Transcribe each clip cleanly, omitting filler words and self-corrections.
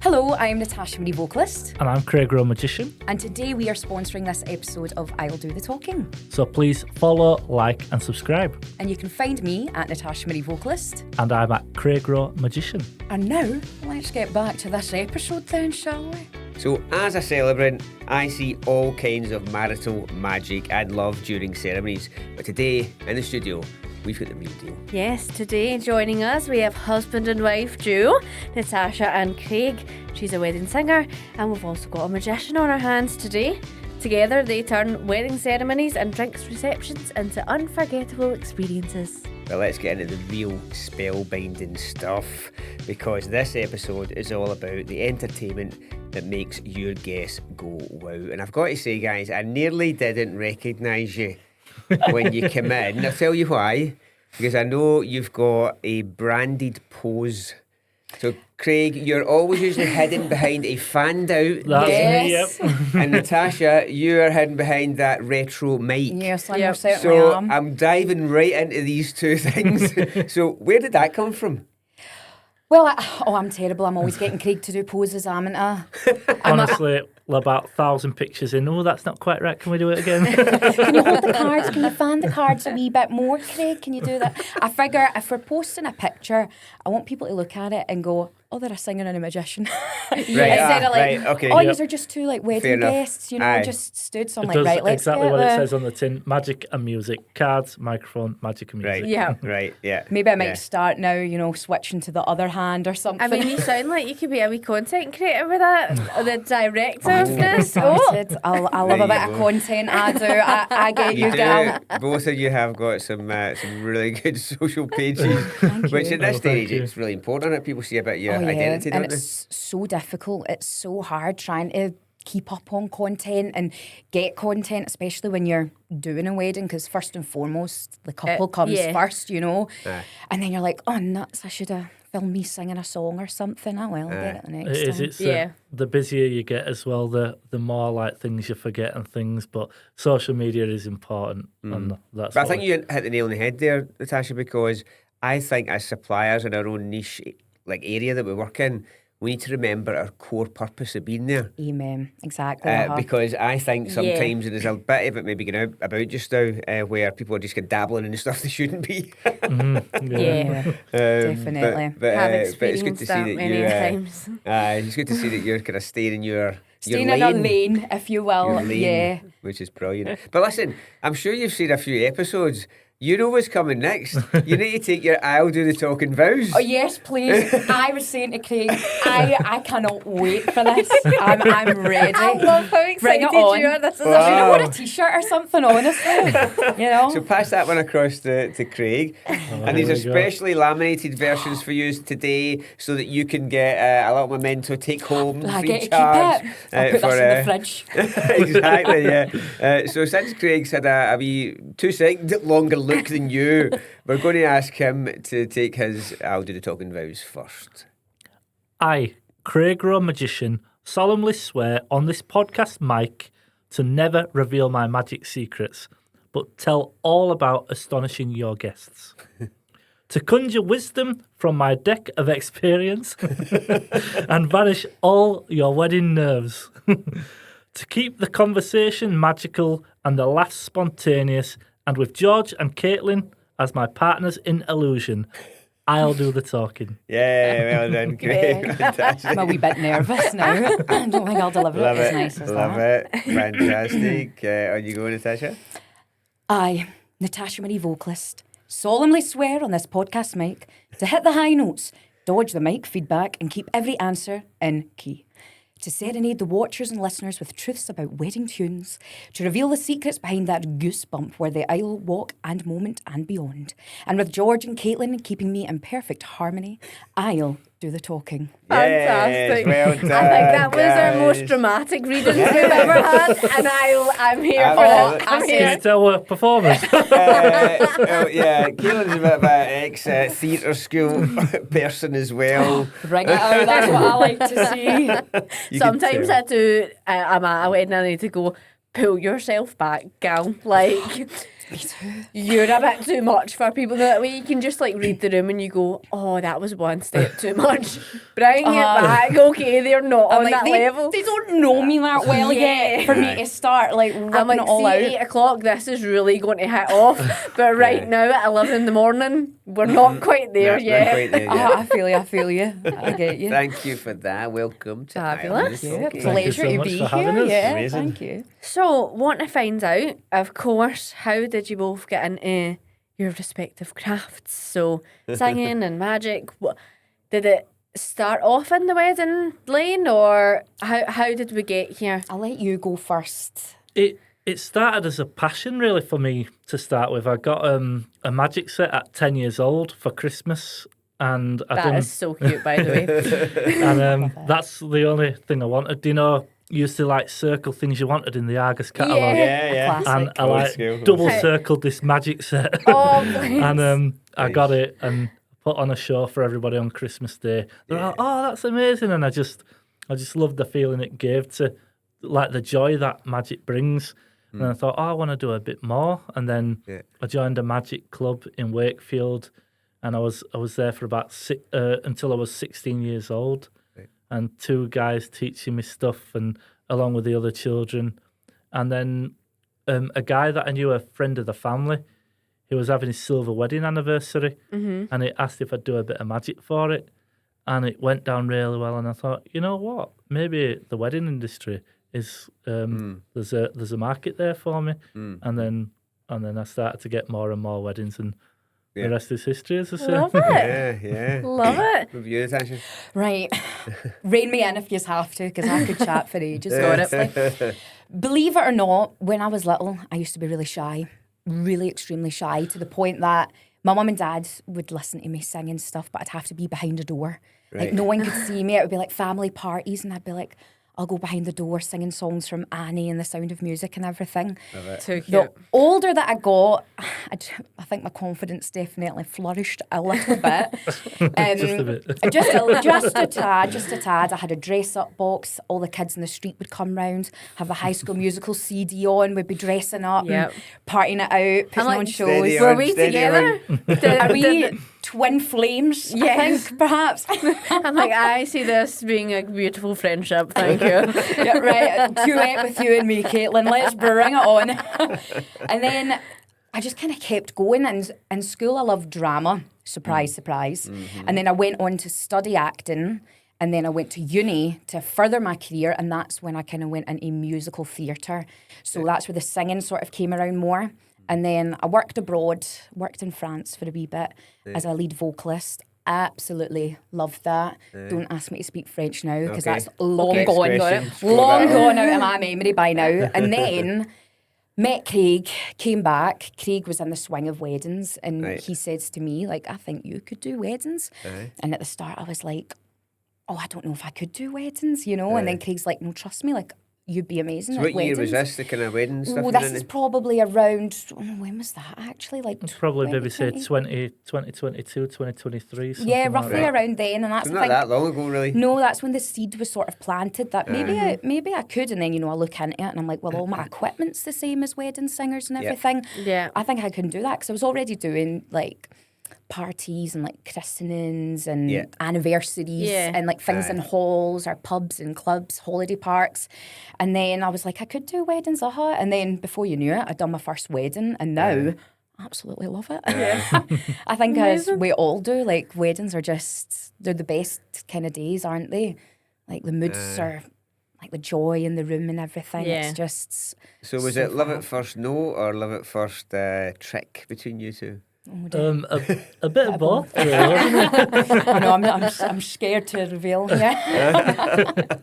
Hello, I'm Natasha Maree, vocalist. And I'm Craig Rowe, magician. And today we are sponsoring this episode of I'll Do the Talking. So please follow, like and subscribe. And you can find me at Natasha Maree, vocalist. And I'm at Craig Rowe, magician. And now, let's get back to this episode then, shall we? So, as a celebrant, I see all kinds of marital magic and love during ceremonies. But today, in the studio, we've got the real deal. Yes, today joining us we have husband and wife duo, Natasha and Craig. She's a wedding singer, and we've also got a magician on our hands today. Together they turn wedding ceremonies and drinks receptions into unforgettable experiences. But let's get into the real spellbinding stuff, because this episode is all about the entertainment that makes your guests go wow. And I've got to say, guys, I nearly didn't recognise you when you come in. I'll tell you why. Because I know you've got a branded pose. So, Craig, you're always usually hidden behind a fanned out. That's me, Yep. And Natasha, you are hidden behind that retro mic. Yes, I Yep. certainly So am. I'm diving right into these two things. So where did that come from? Well, I'm terrible. I'm always getting Craig to do poses, I'm Honestly, about 1,000 pictures in. Oh, that's not quite right. Can we do it again? Can you hold the cards? Can you fan the cards a wee bit more, Craig? Can you do that? I figure if we're posting a picture, I want people to look at it and go, oh, they're a singer and a magician. Instead of like, right, okay. oh, Yep. these are just two like wedding Fair enough. guests, you know, Aye. just stood. So I'm It like, does right, let's exactly get what it the... says on the tin. Magic and music. Cards, microphone, magic and music. Right. Yeah. Right, yeah. Maybe I might Yeah. start now, you know, switching to the other hand or something. I mean, you sound like you could be a wee content creator with that. The director of Get me this. Oh, started. I love a There bit you of go. content. I do. I get you, do. gal. Both of you have got some really good social pages, which you. at this Oh, thank stage you. it's really important that people see about your Oh, yeah. identity, And don't they? it's so difficult. It's so hard trying to keep up on content and get content, especially when you're doing a wedding, because first and foremost, the couple comes yeah. first, you know. Aye. And then you're like, oh, nuts, I should have filmed me singing a song or something. Oh, well, I'll get it the next It is. time. It's Yeah. the busier you get as well, the more like things you forget and things. But social media is important, and that's. But I what think we- you hit the nail on the head there, Natasha, because I think as suppliers in our own niche like area that we work in, we need to remember our core purpose of being there. Amen. Exactly. Because I think sometimes there's a bit of it maybe going out about just now where people are just dabbling in the stuff they shouldn't be. yeah. Definitely. But Have it's good experienced to see that that many you. times. It's good to see that you're kind of staying in your Staying your in a lane, if you will. your lane, Yeah. which is brilliant. But listen, I'm sure you've seen a few episodes. You know what's coming next. You need to take your I'll Do the Talking vows. Oh, yes, please. I was saying to Craig, I cannot wait for this. I'm ready. I love how Bring excited it on. you are. This is Wow. I should have amazing. worn a t-shirt or something, honestly. You know? So pass that one across to Craig. And these there are we go. specially laminated versions for you today so that you can get a little memento take home I free get to charge. keep it. I'll put this in the fridge. Exactly, yeah. So since Craig's had a wee 2 second longer look than you, we're going to ask him to take his I'll Do the Talking vows first. I, Craig Rowe, magician, solemnly swear on this podcast mic to never reveal my magic secrets, but tell all about astonishing your guests. To conjure wisdom from my deck of experience and vanish all your wedding nerves. To keep the conversation magical and the laughs spontaneous, and with George and Caitlin as my partners in illusion, I'll do the talking. Yeah, well done, Craig. Yeah. Fantastic. I'm a wee bit nervous now. I don't think I'll deliver Love it as it. nice as Love that. it. Fantastic. On you go, Natasha. I, Natasha Maree, vocalist, solemnly swear on this podcast mic to hit the high notes, dodge the mic feedback, and keep every answer in key. To serenade the watchers and listeners with truths about wedding tunes, to reveal the secrets behind that goosebump where the aisle walk and moment and beyond. And with George and Caitlin keeping me in perfect harmony, I'll do the talking. Fantastic. Yes, well done, I think that was our guys. most dramatic readings we've ever had, and I'm here for Absolutely. it. I'm Can here. you tell we're performers? Well, yeah, Caitlin's a bit of an ex-theatre school person as well. Bring it out, that's what I like to see. You can Sometimes tell. I do. I'm at a wedding and I need to go. pull yourself back, gal. Like, you're a bit too much for people. That way you can just like read the room and you go, oh, that was one step too much. Bring it back. Okay, they're not on that level. They don't know me that well yet for me to start like ripping I'm like, it all see, out. 8 o'clock, this is really going to hit off. But right now at 11 in the morning, we're not quite there Not yet. quite there yet. I feel you. I get you. Thank you for that. Welcome to Fabulous. Ireland. Yeah, Okay. pleasure so to much be for having here. us. Yeah, Amazing. thank you. So, want to find out, of course, how did you both get into your respective crafts? So, singing and magic. Did it start off in the wedding lane, or how did we get here? I'll let you go first. It started as a passion really for me to start with. I got a magic set at 10 years old for Christmas, and That is so cute, by the way. and that's the only thing I wanted. Do you know, you used to like circle things you wanted in the Argos catalogue. Yeah. Classic. And I Old like school. double circled this magic set. Oh, please. And I got it and put on a show for everybody on Christmas Day. They're like, "Oh, that's amazing!" And I just loved the feeling it gave to, like, the joy that magic brings. And I thought, I want to do a bit more. And then I joined a magic club in Wakefield, and I was there for about until I was 16 years old, and 2 guys teaching me stuff, and along with the other children, and then a guy that I knew, a friend of the family. He was having his silver wedding anniversary, and he asked if I'd do a bit of magic for it, and it went down really well. And I thought, you know what, maybe the wedding industry is there's a market there for me. And then I started to get more and more weddings, and the rest is history, as I say. Love it. Yeah. Love it. With you, Natasha? Right. Rein me in if you have to, because I could chat for ages, honestly. Believe it or not, when I was little, I used to be really shy, really extremely shy, to the point that my mum and dad would listen to me singing stuff, but I'd have to be behind a door. Like, no one could see me. It would be like family parties, and I'd be like, I'll go behind the door singing songs from Annie and The Sound of Music and everything. Too cute. The older that I got, I think my confidence definitely flourished a little bit. Just a bit. Just a tad. I had a dress-up box. All the kids in the street would come round, have a High School Musical CD on. We'd be dressing up, and partying it out, putting on shows. steady Were on, we steady together? Are we twin flames? Yes. I think, perhaps. I'm like, I see this being a beautiful friendship. Thank you. Yeah, right. Duet with you and me, Caitlin. Let's bring it on. And then I just kind of kept going. And in school, I loved drama. Surprise. And then I went on to study acting. And then I went to uni to further my career. And that's when I kind of went into musical theatre. So that's where the singing sort of came around more. And then I worked abroad, worked in France for a wee bit as a lead vocalist. Absolutely loved that. Don't ask me to speak French now, because that's long Next gone. question. Scroll Long that gone out of my memory by now. And then met Craig, came back. Craig was in the swing of weddings, and he says to me, like, I think you could do weddings. And at the start I was like, oh, I don't know if I could do weddings, you know. And then Craig's like, no, trust me, like, you'd be amazing So at what weddings. year was this, the kind of wedding stuff? Oh, this is probably around, when was that actually? Like Probably maybe say 2020? 2022, 2023. something Yeah, like roughly that. around then. And that's It's the not thing. that long ago, really. No, that's when the seed was sort of planted that maybe I could. And then, you know, I look into it and I'm like, well, all my equipment's the same as wedding singers and everything. Yeah. I think I couldn't do that because I was already doing like parties and like christenings and anniversaries and like things in halls or pubs and clubs, holiday parks. And then I was like, I could do weddings, And then before you knew it, I'd done my first wedding, and now absolutely love it. I think as we all do, like weddings are just, they're the best kind of days, aren't they? Like the moods are like the joy in the room and everything. Yeah. It's just So was it love at first note or love at first trick between you two? A bit of both, really, wasn't it? I know, I'm scared to reveal. Yeah.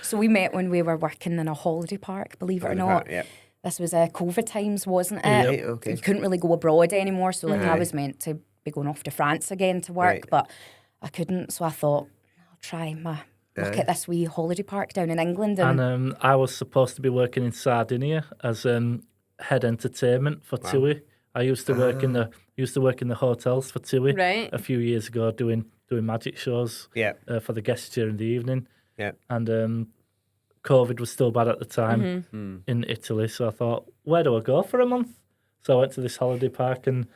So we met when we were working in a holiday park, believe it or not. This was COVID times, wasn't it? Right, okay. You couldn't really go abroad anymore. So like I was meant to be going off to France again to work, but I couldn't. So I thought, I'll try my luck at this wee holiday park down in England. And I was supposed to be working in Sardinia as head entertainment for TUI. I used to work in the hotels for TUI a few years ago, doing magic shows for the guests during the evening. Yeah. And COVID was still bad at the time in Italy. So I thought, where do I go for a month? So I went to this holiday park and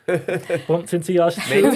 bumped into your studio.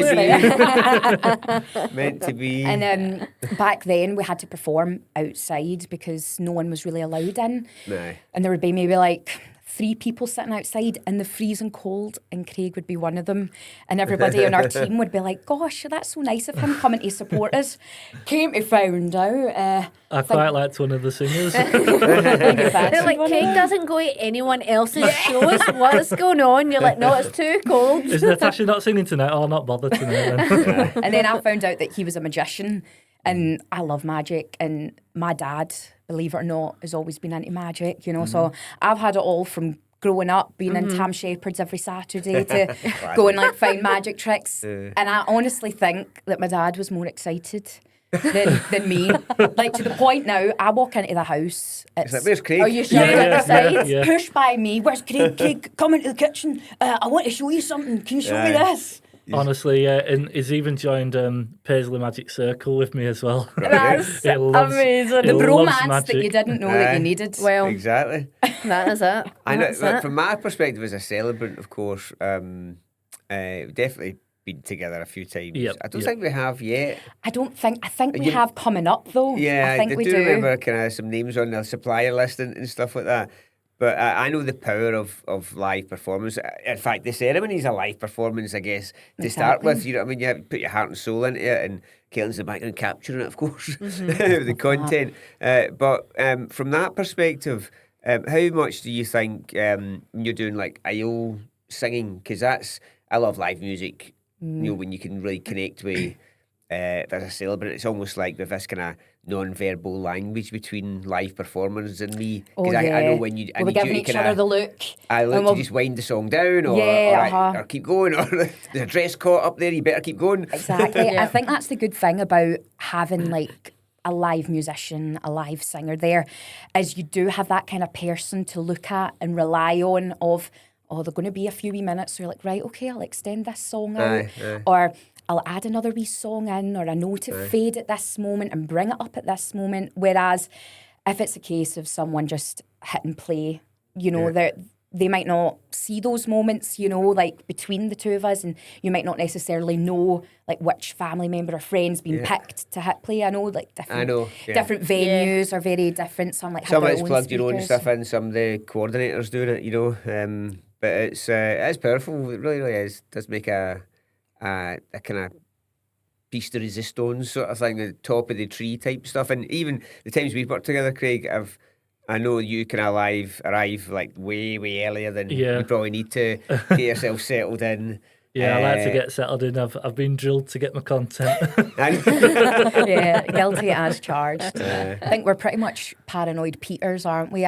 Meant to be. And back then we had to perform outside because no one was really allowed in. No. And there would be maybe like 3 people sitting outside in the freezing cold, and Craig would be one of them. And everybody on our team would be like, gosh, that's so nice of him coming to support us. Came to find out. I quite liked one of the singers. They're like, Craig doesn't go to anyone else's shows. What's going on? You're like, no, it's too cold. Is Natasha not singing tonight? Oh, not bothered tonight then. And then I found out that he was a magician, and I love magic, and my dad, believe it or not, has always been into magic, you know, so I've had it all from growing up, being in Tam Shepherd's every Saturday to go and like find magic tricks. And I honestly think that my dad was more excited than me. Like, to the point now, I walk into the house. It's like, where's Craig? Are you shouting at the side? Yeah. Pushed by me. Where's Craig? Craig, come into the kitchen. I want to show you something. Can you show me this? Honestly, and he's even joined Paisley Magic Circle with me as well. That's He loves- amazing. he The loves bromance magic. that you didn't know that you needed. Well, Exactly. that is it. I know, That's look, it. from my perspective as a celebrant, of course, we've definitely been together a few times. Yep, I don't yep. think we have yet. I think we You- have coming up though. Yeah, I think we do remember kind of some names on the supplier list and stuff like that. But I know the power of live performance. In fact, the ceremony's a live performance, I guess, to start with. You know what I mean? You have to put your heart and soul into it, and Caitlin's in the background capturing it, of course, the content. But from that perspective, how much do you think when you're doing like IO singing? Because I love live music. You know, when you can really connect with as a celebrant, it's almost like with this kind of non-verbal language between live performers and me. Because I know when you, I we'll be need you giving to each kinda, other the look. I like and to just wind the song down, or, or keep going, or there's a dress caught up there, you better keep going. Exactly. Yeah. I think that's the good thing about having like a live musician, a live singer there, is you do have that kind of person to look at and rely on of, oh, they're going to be a few wee minutes, so you're like, right, okay, I'll extend this song out. Aye. Or I'll add another wee song in, or I know to fade at this moment and bring it up at this moment. Whereas if it's a case of someone just hit and play, you know, they might not see those moments, you know, like between the two of us, and you might not necessarily know like which family member or friend's been picked to hit play. I know like different venues are very different. Some like Some have of their it's own plugged your own speakers. stuff in, some of the coordinators doing it, you know. But it's powerful. It really is. It does make a kind of piece de resistance sort of thing, the top of the tree type stuff. And even the times we've worked together, Craig, I know you can arrive like way earlier than you probably need to get yourself settled in. Yeah, I like to get settled in. I've been drilled to get my content. Yeah, guilty as charged. I think we're pretty much paranoid Peters, aren't we?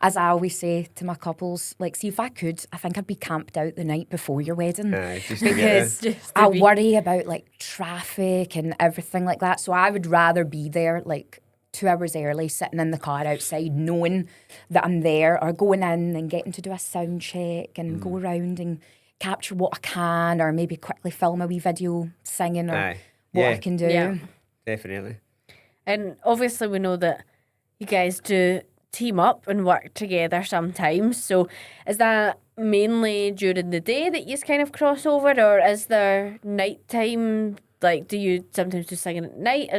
As I always say to my couples, like, see, if I could, I think I'd be camped out the night before your wedding. Because I worry about like traffic and everything like that. So I would rather be there like 2 hours early, sitting in the car outside, knowing that I'm there, or going in and getting to do a sound check and go around and capture what I can, or maybe quickly film a wee video singing, or what I can do. Yeah. Definitely. And obviously we know that you guys do team up and work together sometimes. So is that mainly during the day that you kind of cross over, or is there nighttime? Like, do you sometimes do singing at night?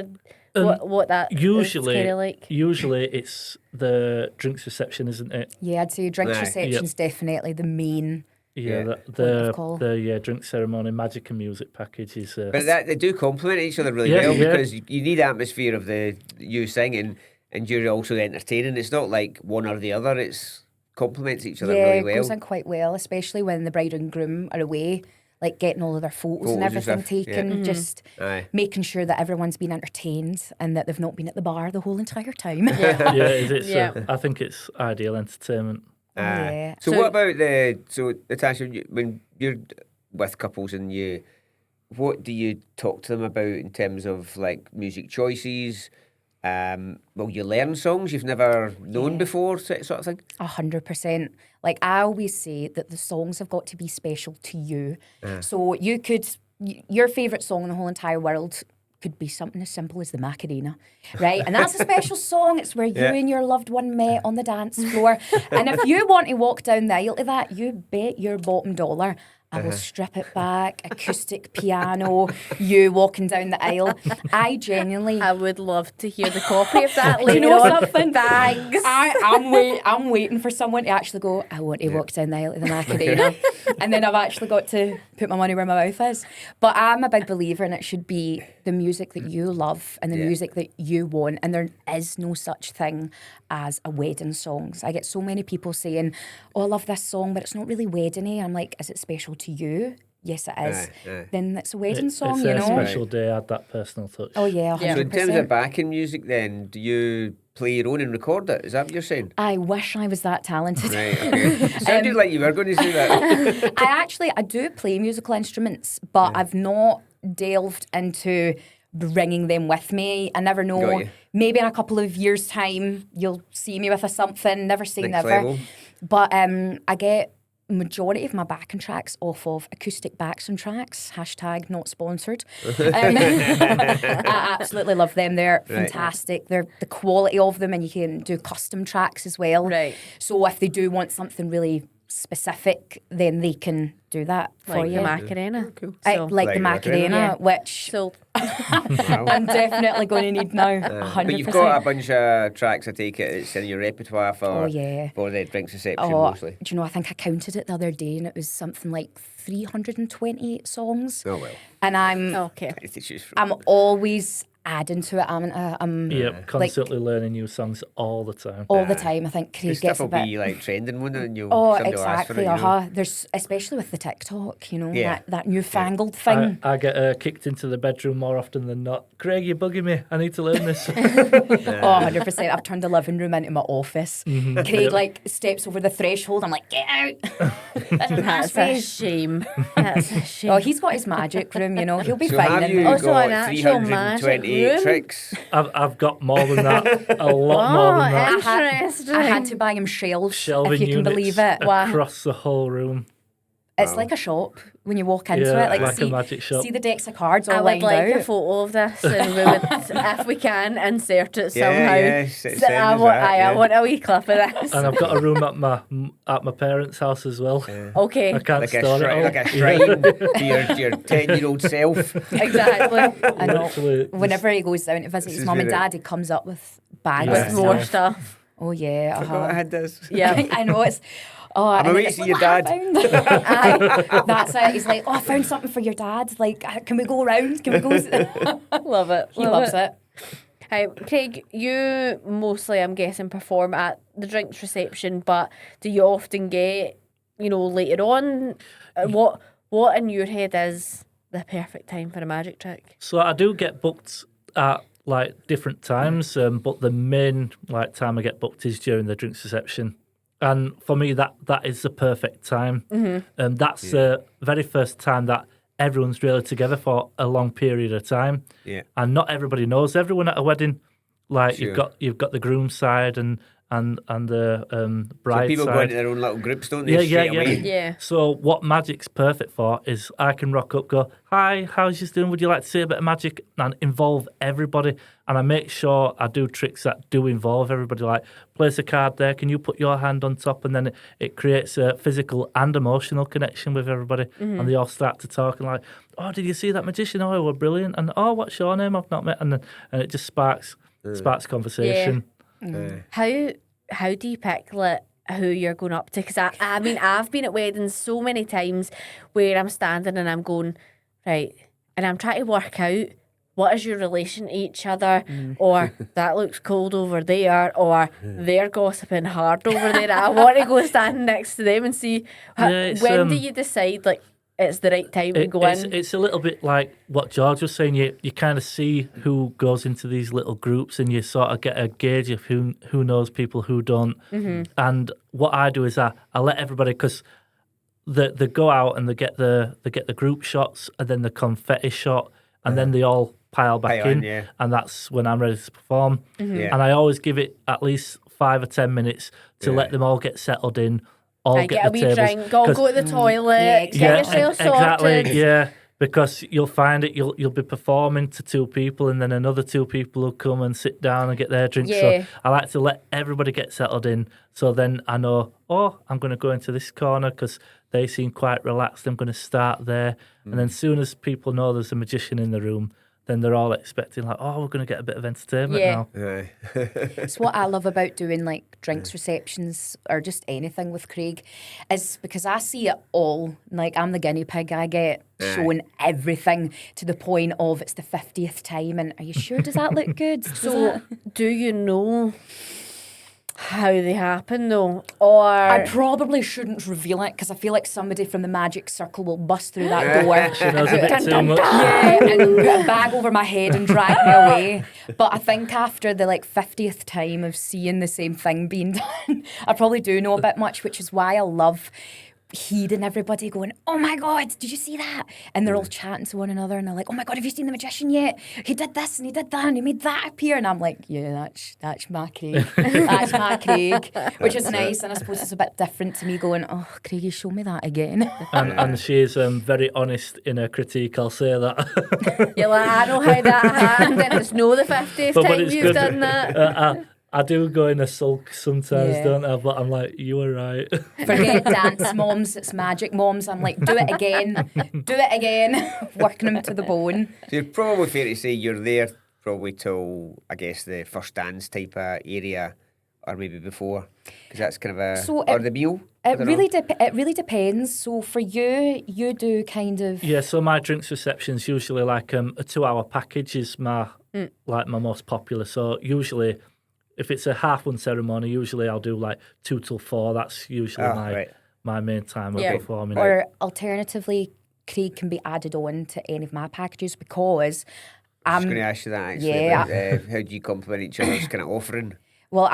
Or what that usually, is kind of like? Usually it's the drinks reception, isn't it? Yeah, I'd say drinks reception's definitely the main. Yeah, the drink ceremony, magic and music package is. But they do complement each other really well, because you need atmosphere of you singing, and you're also entertaining. It's not like one or the other. It's complements each other really well. Yeah, it goes in quite well, especially when the bride and groom are away, like getting all of their photos and everything taken, just making sure that everyone's been entertained and that they've not been at the bar the whole entire time. I think it's ideal entertainment. So what about Natasha, when you're with couples and what do you talk to them about in terms of like music choices? Will you learn songs you've never known before, sort of thing? 100%. Like, I always say that the songs have got to be special to you. So your favourite song in the whole entire world could be something as simple as the Macarena, right? And that's a special song. It's where you and your loved one met on the dance floor. And if you want to walk down the aisle to that, you bet your bottom dollar I will strip it back, acoustic piano, you walking down the aisle. I would love to hear the copy of that later. Do you know on. something? Thanks. I'm waiting for someone to actually go, I want to walk down the aisle to the Macarena. And then I've actually got to put my money where my mouth is. But I'm a big believer, and it should be the music that you love and the music that you want. And there is no such thing as a wedding songs. I get so many people saying, oh, I love this song, but it's not really wedding-y. I'm like, is it special to you? Yes, it is. Then it's a wedding song, it's you a know. special day, add that personal touch. Oh yeah, 100%. So in terms of backing music then, do you play your own and record it? Is that what you're saying? I wish I was that talented. Right, okay. Sounded like you were going to say that. I do play musical instruments, but I've not delved into bringing them with me. I never Got know. you. Maybe in a couple of years' time, you'll see me with a something. Never say Next never. level. But I get majority of my backing tracks off of acoustic backing tracks. # not sponsored. I absolutely love them. They're fantastic. They're the quality of them, and you can do custom tracks as well. Right. So if they do want something really specific, then they can do that for Like you. the Macarena. Cool. So, Like the Macarena, Yeah. which so I'm definitely going to need now. 100%. But you've got a bunch of tracks, I take it, it's in your repertoire for the drinks reception mostly. Do you know, I think I counted it the other day, and it was something like 328 songs. Oh well. And I'm okay. Plenty to choose from. I'm always adding to it. I'm Constantly learning new songs all the time. all the time. I think The Craig stuff gets a will bit. be like trending, won't it? And you'll Oh, somebody will ask for exactly. it, you know. There's especially with the TikTok, you know, Yeah. that newfangled thing. I get kicked into the bedroom more often than not. Craig, you're bugging me. I need to learn this. 100%. I've turned the living room into my office. Craig like steps over the threshold. I'm like, get out. That's a shame. That's a shame. Oh, he's got his magic room, you know. He'll be So fine have in you there. Also an got actual magic 328 room? tricks? I've got more than that. A lot more than that. Interesting. I had to buy him shelves, Shelving if you can units believe it. Wow. across the whole room. It's like a shop when you walk into Yeah, it. like see, a magic shop. See the decks of cards all I would lined like out. a photo of this, and we would, if we can, insert it somehow. Send So us I that, want a wee clip of this. And I've got a room at my parents' house as well. Okay, I can't like store it all. like a shrine to your 10-year-old self. Exactly. I know. Literally, Whenever he goes down to visit This his is mum and really- dad, he comes up with bags with of more stuff. stuff. Oh yeah. Forgot I had this. Yeah. I know it's. Oh, I'm and away to it's see like, your "What I dad." found?" Aye, that's it. He's like, oh, I found something for your dad. Like, can we go around? Can we go? Love it. He loves it. Craig, you mostly, I'm guessing, perform at the drinks reception, but do you often get, later on, what in your head is the perfect time for a magic trick? So I do get booked at like different times, but the main time I get booked is during the drinks reception. And for me, that is the perfect time. And that's the very first time that everyone's really together for a long period of time. Yeah. And not everybody knows everyone at a wedding. Like Sure. you've got the groom side and the bride So people side. go into their own little groups, don't they? Yeah, straight yeah. away? Yeah. So what magic's perfect for is I can rock up, go, hi, how's you doing? Would you like to see a bit of magic? And involve everybody. And I make sure I do tricks that do involve everybody, like place a card there, can you put your hand on top? And then it creates a physical and emotional connection with everybody. And they all start to talk and like, oh, did you see that magician? Oh, we're brilliant. And oh, what's your name? I've not met. And it just sparks conversation. How do you pick who you're going up to? Because I mean, I've been at weddings so many times where I'm standing and I'm going, right, and I'm trying to work out what is your relation to each other, or that looks cold over there, or they're gossiping hard over there. I want to go stand next to them and see when do you decide it's the right time to go in? It's a little bit like what George was saying. You kind of see who goes into these little groups, and you sort of get a gauge of who knows people, who don't. And what I do is I let everybody, because they go out and they get the group shots and then the confetti shot, and then they all pile back in, and that's when I'm ready to perform. Yeah. And I always give it at least 5 or 10 minutes to let them all get settled in. All I get a the wee tables, drink, go to the toilet, Yeah, get yourself sorted. Exactly, yeah. Because you'll find it, you'll be performing to 2 people, and then another 2 people will come and sit down and get their drinks. Yeah. So I like to let everybody get settled in. So then I know, I'm going to go into this corner because they seem quite relaxed. I'm going to start there. And then as soon as people know there's a magician in the room, then they're all expecting we're going to get a bit of entertainment now. It's what I love about doing like drinks receptions or just anything with Craig is because I see it all. Like I'm the guinea pig. I get shown everything to the point of it's the 50th time and are you sure, does that look good? So, do you know how they happen though? Or I probably shouldn't reveal it because I feel like somebody from the magic circle will bust through that door. She knows a bit too much. Yeah, and put a bag over my head and drag me away. But I think after the 50th time of seeing the same thing being done, I probably do know a bit much, which is why I love hearing everybody going, oh my God, did you see that? And they're all chatting to one another and they're like, oh my God, have you seen the magician yet? He did this and he did that and he made that appear. And I'm like, yeah, that's my Craig. That's my Craig. Which is nice. And I suppose it's a bit different to me going, oh, Craig, you show me that again. And she's very honest in her critique, I'll say that. you're like, I know how that happened and it's no the 50th But time it's you've good. done that. I do go in a sulk sometimes, Yeah. don't I? But I'm like, you were right. Forget dance moms, it's magic moms. I'm like, do it again. Working them to the bone. So you're probably fair to say you're there probably till, I guess, the first dance type of area or maybe before, because that's kind of a... or the meal? It really depends. So for you do kind of... Yeah, so my drinks reception's usually like a 2-hour package is my most popular. So usually... if it's a half-one ceremony, usually I'll do 2 till 4. That's usually my main time of performing. Or alternatively, Craig can be added on to any of my packages because I was going to ask you that actually. Yeah. About, how do you complement each other's kind of offering? Well,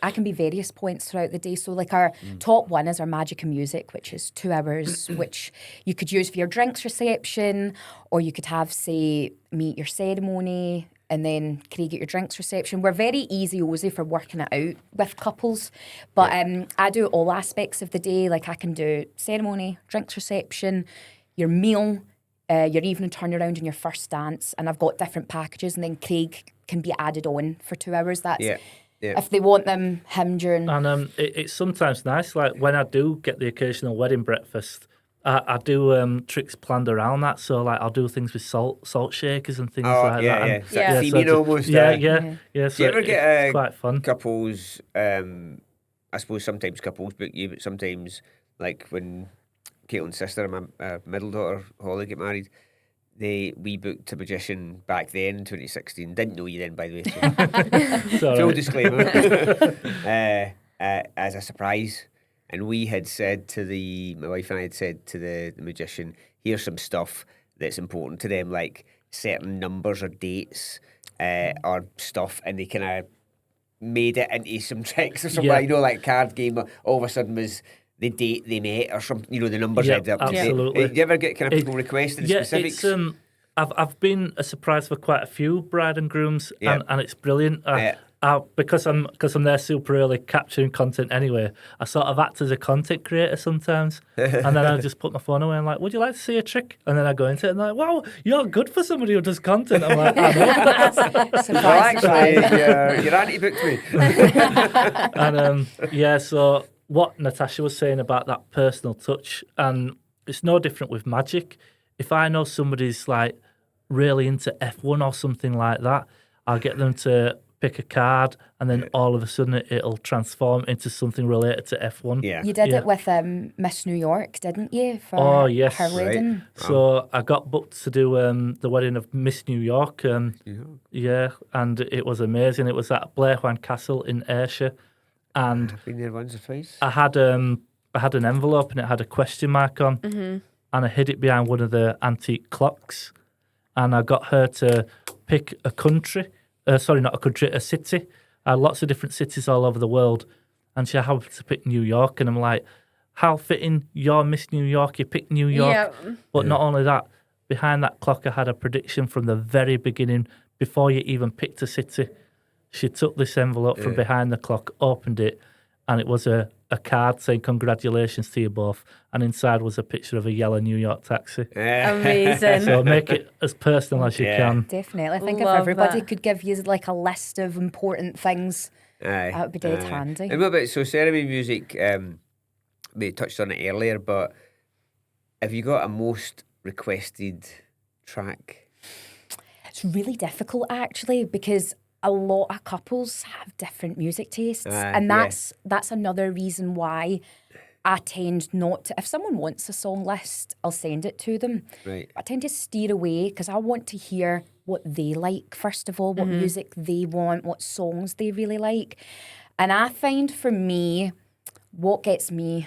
I can be various points throughout the day. So our top one is our Magic and Music, which is 2 hours, which you could use for your drinks reception, or you could have, say, me at your ceremony, and then Craig at your drinks reception. We're very easy for working it out with couples. But I do all aspects of the day. I can do ceremony, drinks reception, your meal, your evening turnaround and your first dance. And I've got different packages. And then Craig can be added on for 2 hours. That's if they want him during... And it's sometimes nice. When I do get the occasional wedding breakfast, I do tricks planned around that. So I'll do things with salt shakers and things like that. Yeah. Theming almost. Yeah. So do you ever get it's quite fun. Couples? I suppose sometimes couples book you, but sometimes when Caitlin's sister and my middle daughter Holly get married, we booked a magician back then in 2016. Didn't know you then, by the way. So full disclaimer. As a surprise. And we had said my wife and I had said to the magician, here's some stuff that's important to them, like certain numbers or dates or stuff, and they kind of made it into some tricks or something, like card game, all of a sudden was the date they met or something, the numbers added up. Absolutely. Do you ever get kind of people requesting specifics? I've been a surprise for quite a few bride and grooms, and it's brilliant. Because I'm there super early capturing content anyway, I sort of act as a content creator sometimes, and then I just put my phone away and would you like to see a trick? And then I go into it and they're like, wow, you're good for somebody who does content. I'm like, I know. Your auntie booked me. And so what Natasha was saying about that personal touch, and it's no different with magic. If I know somebody's really into F1 or something like that, I'll get them to pick a card, and then all of a sudden it'll transform into something related to F1. Yeah. You did it with Miss New York, didn't you? For her wedding. Right. So I got booked to do the wedding of Miss New York. And it was amazing. It was at Blairwan Castle in Ayrshire, and I've been there once or twice. I had an envelope and it had a question mark on, and I hid it behind one of the antique clocks, and I got her to pick a country. Not a country, a city. Lots of different cities all over the world. And she happened to pick New York. And I'm like, how fitting, you're Miss New York, you picked New York. Yeah. But not only that, behind that clock I had a prediction from the very beginning, before you even picked a city. She took this envelope from behind the clock, opened it, and it was a a card saying congratulations to you both, and inside was a picture of a yellow New York taxi. Amazing. So make it as personal as you can. Definitely. I think Love if everybody that. could give you like a list of important things, that would be dead handy. And what about, so ceremony music, we touched on it earlier, but have you got a most requested track? It's really difficult actually because a lot of couples have different music tastes, and that's another reason why I tend not to. If someone wants a song list, I'll send it to them. Right. I tend to steer away because I want to hear what they like first of all, what music they want, what songs they really like, and I find for me, what gets me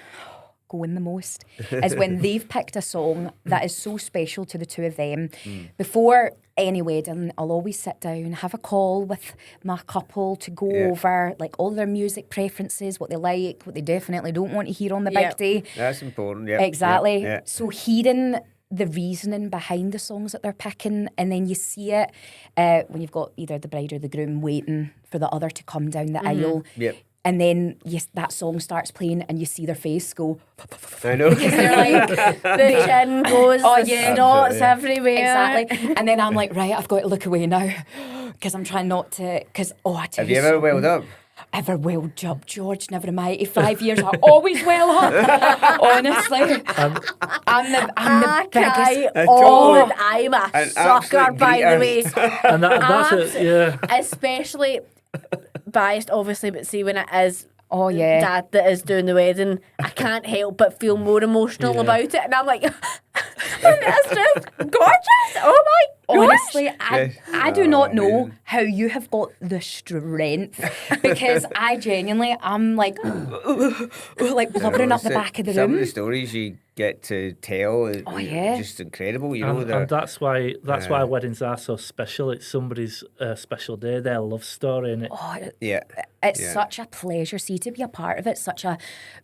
going the most is when they've picked a song that is so special to the two of them. Before any wedding, I'll always sit down, have a call with my couple to go over like all their music preferences, what they like, what they definitely don't want to hear on the big day. That's important, yeah. Exactly. Yeah. So hearing the reasoning behind the songs that they're picking, and then you see it when you've got either the bride or the groom waiting for the other to come down the aisle. Yep. And then that song starts playing and you see their face go... I know. Because they're like... The chin goes, Oh, the yeah. snots everywhere. Exactly. And then I'm like, right, I've got to look away now because I'm trying not to... Because, I tell Have you ever something. welled up? Ever welled up, George? Never in my 85 years, I always well up. Honestly. I'm the biggest... Oh, I'm a An sucker, absolute by the greeter. way. And that's it, yeah. Especially biased, obviously, but see when it is Oh, yeah. dad that is doing the wedding, I can't help but feel more emotional about it, and I'm like, that's just gorgeous. Oh my gosh. Honestly, Yes. I do not know amazing. how you have got the strength because I genuinely, I'm like, like blubbering up the back of the Some of the room. stories you get to tell is yeah. just incredible, you know. And that's why weddings are so special. It's somebody's special day, their love story, and It's such a pleasure, see, to be a part of it. Such a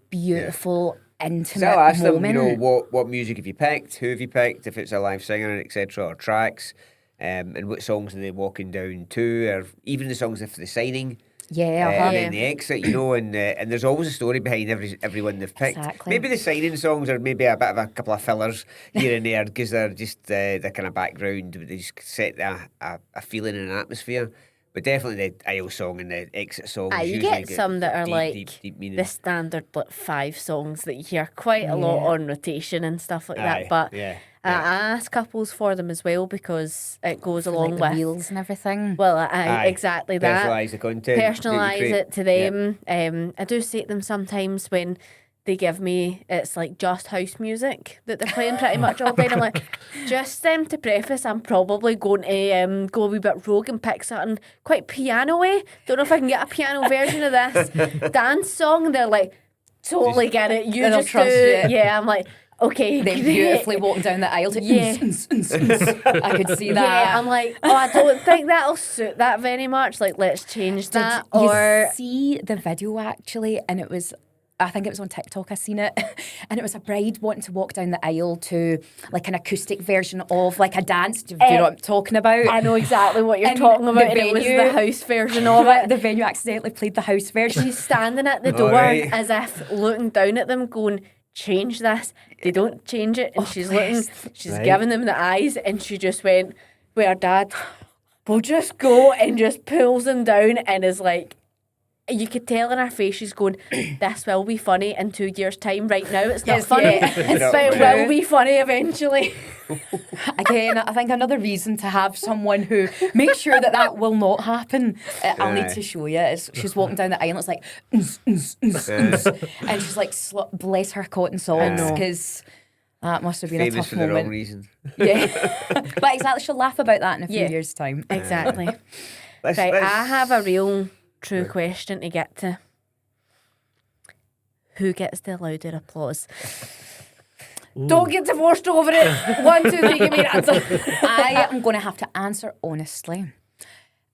beautiful, intimate So I'll ask them, moment. you know, what music have you picked, who have you picked, if it's a live singer, etc., or tracks, and what songs are they walking down to, or even the songs for the signing. And then the exit, you know, and there's always a story behind everyone they've picked. Exactly. Maybe the signing songs are maybe a bit of a couple of fillers here and there because they're just the kind of background. They just set a feeling and an atmosphere. But definitely the aisle song and the exit song. You usually get some that are deep meaning. the standard 5 songs that you hear quite a lot on rotation and stuff like that. But I ask couples for them as well because it goes along like the with wheels and everything. Well, exactly that. Personalise the content. Personalise it to them. I do say to them sometimes when they give me, it's like just house music that they're playing pretty much all day. And I'm like, just to preface, I'm probably going to go a wee bit rogue and pick something quite piano-y. Don't know if I can get a piano version of this dance song. And they're like, totally get it. You They'll just trust do. you. Yeah, I'm like, okay. Then great. beautifully walking down the aisle to I could see that. Yeah, I'm like, I don't think that'll suit that very much. Like, let's change that. Did Or you see the video actually? And it was, I think it was on TikTok, I seen it. And it was a bride wanting to walk down the aisle to like an acoustic version of like a dance. Do you know what I'm talking about? I know exactly what you're And talking about. the And it was venue- the house version of it. The venue accidentally played the house version. She's standing at the door right. as if looking down at them going, change this. They don't change it. And she's looking, she's giving them the eyes, and she just went, where dad will just go and just pulls them down and is like, you could tell in her face she's going, this will be funny in 2 years' time. Right now it's not funny, but it will be funny eventually. Again, I think another reason to have someone who makes sure that will not happen. I'll need to show you. She's walking down the aisle, it's like, and she's like, bless her cotton socks, because that must have been Famous a tough for the wrong moment. reason. Yeah, but exactly, she'll laugh about that in a few years' time. Exactly. Let's- Right, let's- I have a real true question to get to. Who gets the louder applause? Don't get divorced over it. 1, 2, 3, give me an answer. I am going to have to answer honestly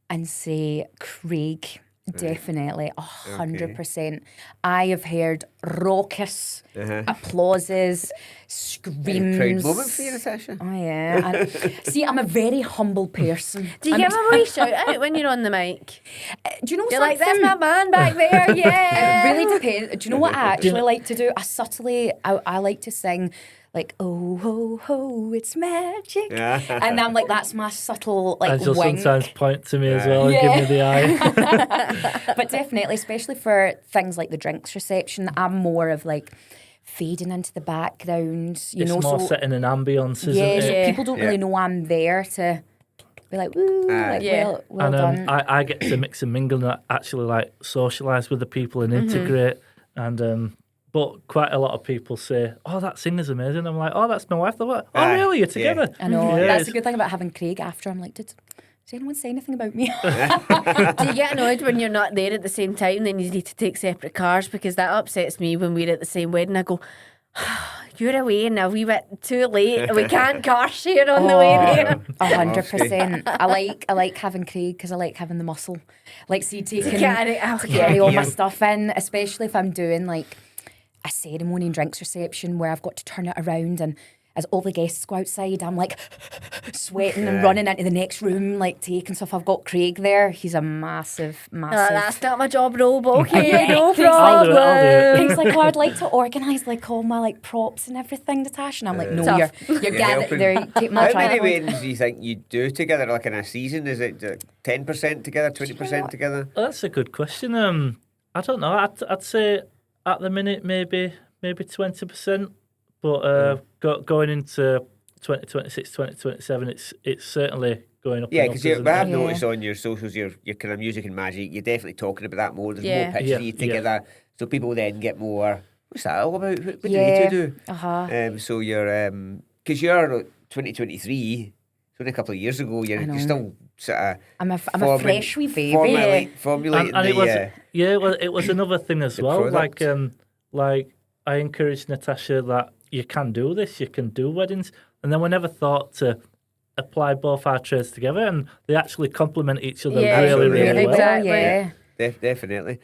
and say Craig Definitely, 100%. I have heard raucous applauses, screams. Proud moment for you, Natasha. Oh yeah. And, see, I'm a very humble person. Do you give a wee shout out when you're on the mic? Do you know You're something? like, that's my man back there, yeah. It really depends. Do you know what I actually like to do? I like to sing like, oh, ho, ho, it's magic. And I'm like, that's my subtle like And she'll wink. sometimes point to me as well and give me the eye. But definitely, especially for things like the drinks reception, I'm more of like fading into the background. You It's know, more so setting an ambience, isn't yeah, it? so people don't really know I'm there to be like, woo, like, Yeah. well And done. I get to mix and mingle and actually like socialise with the people and integrate. And but quite a lot of people say, "Oh, that singer's amazing." I'm like, "Oh, that's my wife." They're like, "Oh, really? You're together?" I know. Yeah, That's it's- the good thing about having Craig after. I'm like, did anyone say anything about me? Do you get annoyed when you're not there at the same time, then you need to take separate cars? Because that upsets me when we're at the same wedding. I go, you're away and a wee bit too late. We can't car share on the way there. 100%. I like having Craig because I like having the muscle. Like, see, taking carry carry all my stuff in, especially if I'm doing like a ceremony and drinks reception where I've got to turn it around, and as all the guests go outside, I'm like sweating and running into the next room, like taking stuff. I've got Craig there. He's a massive. That's not my job role, but okay, Yeah, no Craig's like- I'll do it. problem. He's like, oh, I'd like to organise like all my like props and everything, Natasha. And I'm like, no, Tough. you're You're gathered helping. there. Take my How many tripod. weddings do you think you do together, like in a season? Is it 10% together, 20% together? Well, that's a good question. I don't know. I'd say at the minute maybe 20%, but going into 2026, 2027, it's certainly going up. Yeah, and up, because isn't I've it? noticed on your socials, your kind of music and magic, you're definitely talking about that more. There's Yeah. more pictures of you together, so people then get more. What's that all about? What do you two do? So you're because you're 2023. So only a couple of years ago, you're still sort of. I'm a fresh wee baby. Formulating And it was the. it was another thing as the well. product. Like I encouraged Natasha that you can do this, you can do weddings, and then we never thought to apply both our trades together, and they actually complement each other Yeah, really, really absolutely. well. Exactly. Yeah. Definitely.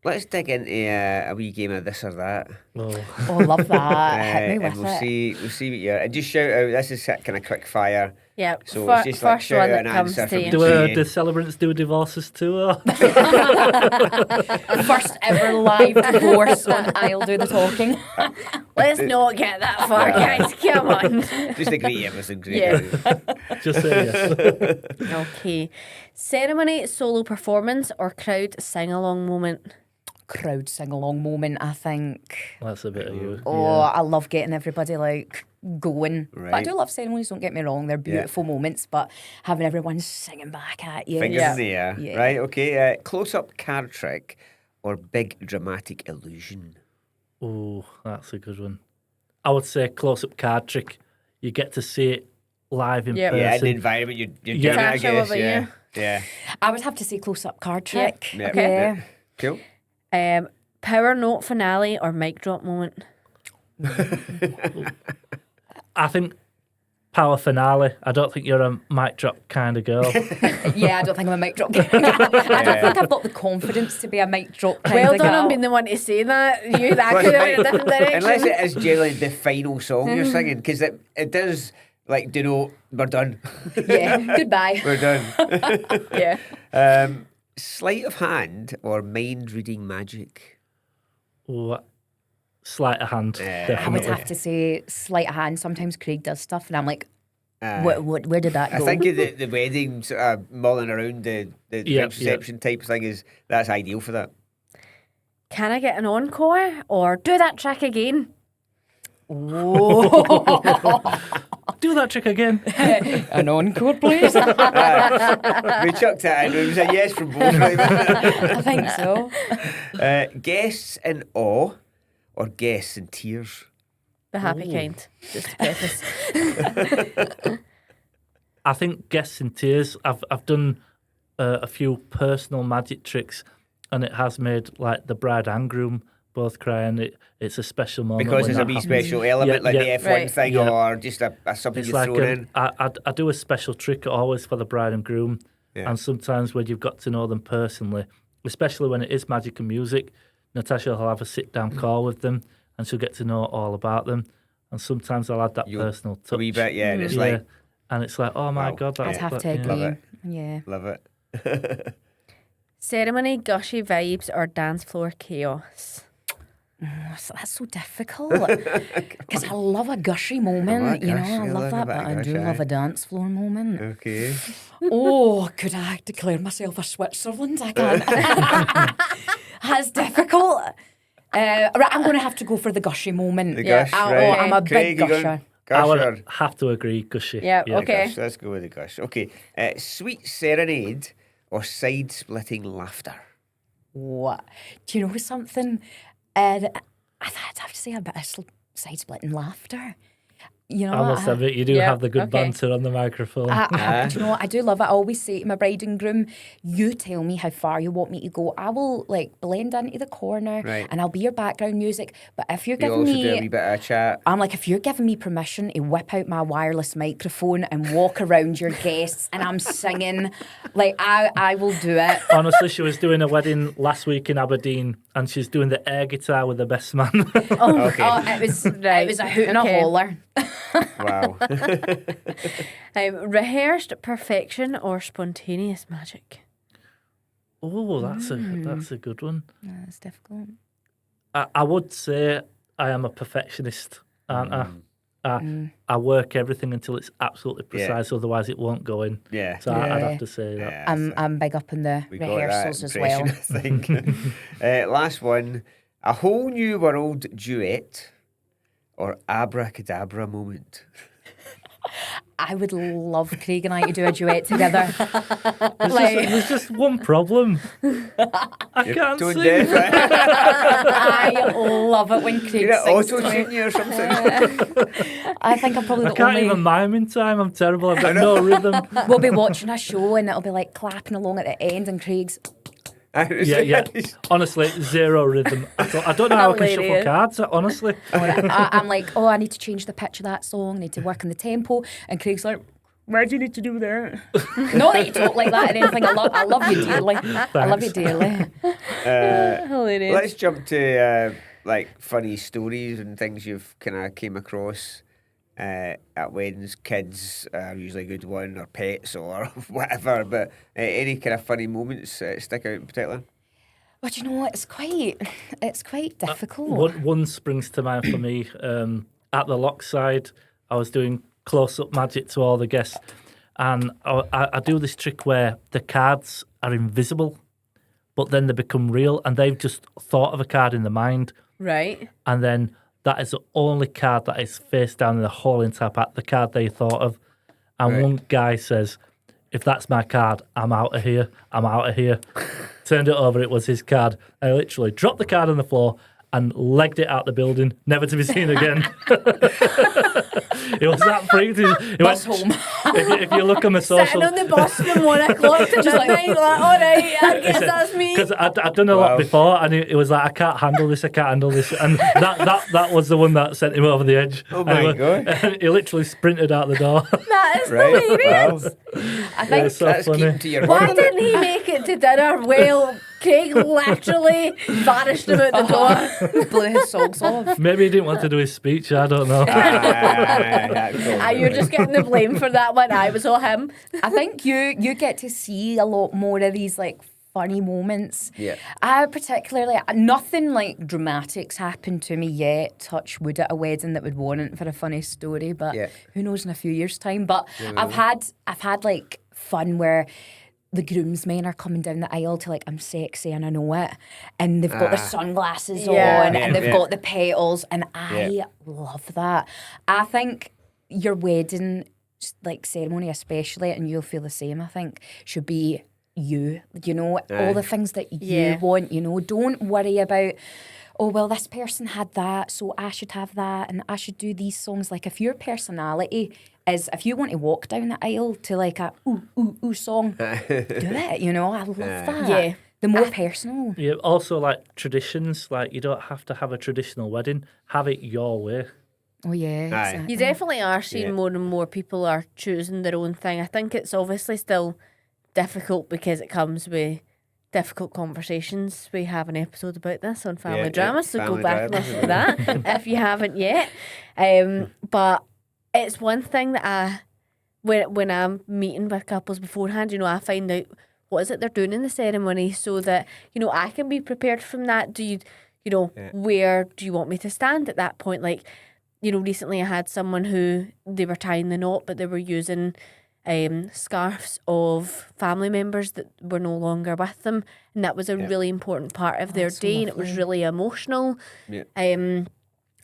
Let's dig into a wee game of this or that. Oh, love that. Hit me And with we'll it. see what you're. And just shout out. This is kind of quick fire. Yeah, So it's just like first shout one out that an comes answer to from you. Do celebrants do divorces too? Or? First ever live divorce on I'll Do the Talking. Let's not get that far, guys. Come on. Just agree everything. Yeah. Just say yes. Okay. Ceremony, solo performance, or crowd sing-along moment? Crowd sing-along moment, I think. That's a bit of you. Oh, I love getting everybody like going. But I Right. do love ceremonies, don't get me wrong. They're beautiful moments, but having everyone singing back at you. Fingers in the air. Yeah. Right. Okay. Close-up card trick or big dramatic illusion. Oh, that's a good one. I would say close-up card trick. You get to see it live in Yep. person. Yeah, in the environment you're doing Yeah. it, I Natasha, what guess. about Yeah. you? Yeah. I would have to say close-up card trick. Yep. Okay. Yeah. Yep. Cool. Power note finale or mic drop moment? I think power finale. I don't think you're a mic drop kind of girl. Yeah, I don't think I'm a mic drop. I don't think I've got the confidence to be a mic drop kind Well of done girl. on being the one to say that. That could have been a different direction. Unless it is generally the final song you're singing, because it does like denote we're done. Yeah, goodbye. We're done. Yeah. Sleight of hand or mind reading magic? Ooh, sleight of hand, I would definitely. have to say sleight of hand. Sometimes Craig does stuff and I'm like, where did that go? I think the wedding sort of mulling around the drinks reception type thing that's ideal for that. Can I get an encore or do that track again? Do that trick again. An encore, please. We chucked it in. It was a yes from both. Right? I think so. Guests in awe or guests in tears? The happy kind. Just to preface. I think guests in tears. I've done a few personal magic tricks, and it has made like the bride and groom both cry, and it's a special moment Because when there's a that wee happens. special element like the F1 Right. thing Yeah. or just a something It's you like throw in. I do a special trick always for the bride and groom, Yeah. And sometimes when you've got to know them personally, especially when it is magic and music, Natasha will have a sit-down call with them and she'll get to know all about them. And sometimes I'll add that personal touch. A wee bit, yeah. And it's and it's like, oh my Wow. God. I'd have to agree. Love it. Yeah. Love it. Ceremony, gushy vibes, or dance floor chaos? That's so difficult. Because I love a gushy moment, I love that, but I do love a dance floor moment. Okay. Oh, could I declare myself a Switzerland? I can't. That's difficult. Right, I'm going to have to go for the gushy moment. The gush, right. I'm a Craig, big you going gusher. I would Gusher. have to agree, gushy. Yeah, okay. Gush. Let's go with the gush. Okay. Sweet serenade or side-splitting laughter? What? Do you know something? I'd have to say a bit of side-splitting laughter. You know, I must admit, you do Yeah, have the good okay. banter on the microphone. do you know what? I do love it. I always say to my bride and groom, you tell me how far you want me to go. I will blend into the corner and I'll be your background music. But if you're You giving also me... do a wee bit of chat. I'm like, if you're giving me permission to whip out my wireless microphone and walk around your guests and I'm singing, I will do it. Honestly, she was doing a wedding last week in Aberdeen and she's doing the air guitar with the best man. Okay. It was a hoot and a holler. Wow. Rehearsed perfection or spontaneous magic? Oh, that's a good one. That's difficult. I would say I am a perfectionist, aren't I? I work everything until it's absolutely precise, otherwise it won't go in. Yeah. So I'd have to say that. Yeah, I'm big up in the we got rehearsals that as well. impression, I think. Last one. A whole new world duet or abracadabra moment? I would love Craig and I to do a duet together. There's just one problem. I can't Tone sing. deaf, right? I love it when Craig You're at sings to me. auto-tune you or something. I think I'm probably I the can't only... even mime in time. I'm terrible. I've got no rhythm. We'll be watching a show and it'll be like clapping along at the end and Craig's... Yeah. Honestly, zero rhythm. I don't know how I can shuffle Hilarious. cards, honestly. I'm like, I need to change the pitch of that song, I need to work on the tempo. And Craig's like, why do you need to do that? Not that you talk like that or anything. I love you dearly. I love you dearly. Hilarious. Let's jump to funny stories and things you've kind of came across at weddings. Kids are usually a good one, or pets, or whatever. But any kind of funny moments stick out in particular? But you know what? It's quite difficult. One springs to mind for me. At the Lockside, I was doing close-up magic to all the guests, and I do this trick where the cards are invisible, but then they become real, and they've just thought of a card in their mind, Right. and then that is the only card that is face down in the whole entire pack, the card they thought of. And one guy says, if that's my card, I'm out of here. I'm out of here. Turned it over, it was his card. I literally dropped the card on the floor and legged it out the building, never to be seen again. It was that freaked. He went home. If you look on the social... Sitting on the bus from 1 o'clock to midnight, all right, I guess that's me. Because I'd done a lot before, and it was like, I can't handle this, and that was the one that sent him over the edge. Oh my God. And he literally sprinted out the door. That is Right. hilarious. Wow. I think It's so That's funny. keeping to your Why word. didn't he make it to dinner? Well, Craig literally vanished him out the door. blew his socks off. Maybe he didn't want to do his speech, I don't know. You're just getting the blame for that one. I was all him. I think you get to see a lot more of these funny moments. Yeah. I particularly, nothing dramatic's happened to me yet, touch wood, at a wedding that would warrant for a funny story, but who knows in a few years' time. But I've had fun where the groomsmen are coming down the aisle to I'm sexy and I know it, and they've got their sunglasses on and they've got the petals, and I love that. I think your wedding ceremony especially, and you'll feel the same, I think, should be you know, all the things that you want, you know. Don't worry about, oh well, this person had that, so I should have that, and I should do these songs. If your personality is, if you want to walk down the aisle to a ooh ooh ooh song, do it, you know. I love that. Yeah. The more personal. Yeah, also traditions, you don't have to have a traditional wedding, have it your way. Oh yeah, exactly. You definitely are seeing more and more people are choosing their own thing. I think it's obviously still difficult because it comes with difficult conversations. We have an episode about this on family drama, so family go back and drama. listen to that if you haven't yet. But it's one thing that when I'm meeting with couples beforehand, I find out what is it they're doing in the ceremony so that, I can be prepared from that. Do you, where do you want me to stand at that point? Like, recently I had someone who they were tying the knot, but they were using scarves of family members that were no longer with them, and that was a really important part of their so day, and it was lovely. really emotional. Yeah. And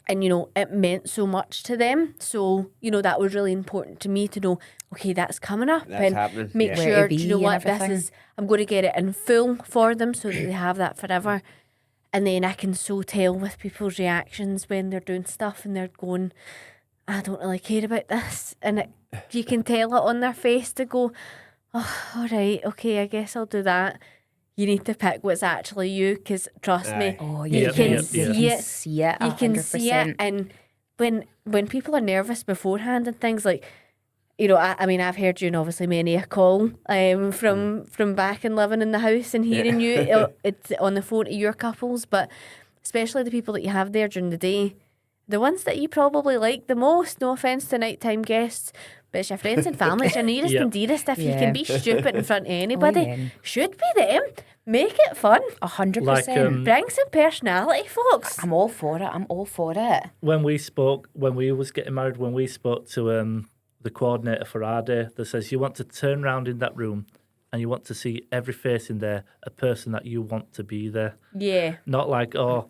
it meant so much to them. So that was really important to me to know. Okay, that's coming up, That's and happening. make Yeah. Where to sure. be Do you know and what? This everything. is. I'm going to get it in full for them so that they have that forever. And then I can so tell with people's reactions when they're doing stuff and they're going, I don't really care about this. And you can tell it on their face to go, oh, all right, okay, I guess I'll do that. You need to pick what's actually you, because trust me, Oh, you you can can see it. see it. You can see it. 100%. And when people are nervous beforehand and things like, I mean, I've heard you in obviously many a call from back and living in the house and hearing you it's on the phone to your couples, but especially the people that you have there during the day, the ones that you probably like the most, no offence to nighttime guests, but it's your friends and family, it's your nearest Yep. and dearest. If you Yeah. can be stupid in front of anybody, yeah. should be them. Make it fun. 100%. Like, Bring some personality, folks. I'm all for it. I'm all for it. When we was getting married, when we spoke to the coordinator for our day, that says you want to turn around in that room and you want to see every face in there, a person that you want to be there. Yeah. Not like, oh,